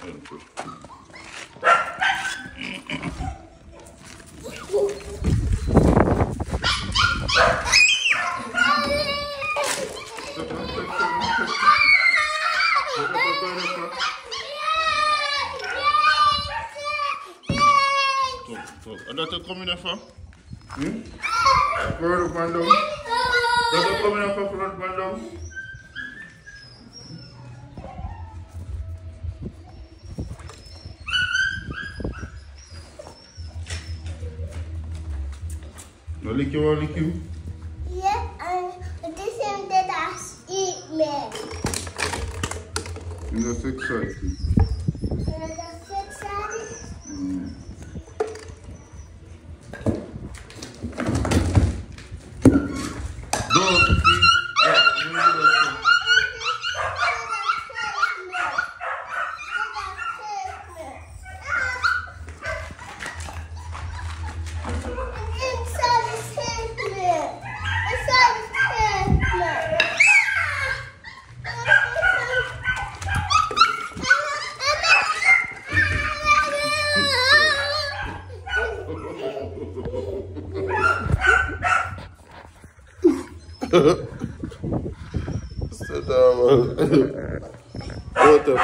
Dat er kom je daarvan? Voor de bandom. Dat er kom je daarvan voor de bandom. Nou lik je wel, lik je? Ja, en het is hem dat als ik meer. En dat is exciting. En dat is exciting? Sit down, man. Motep.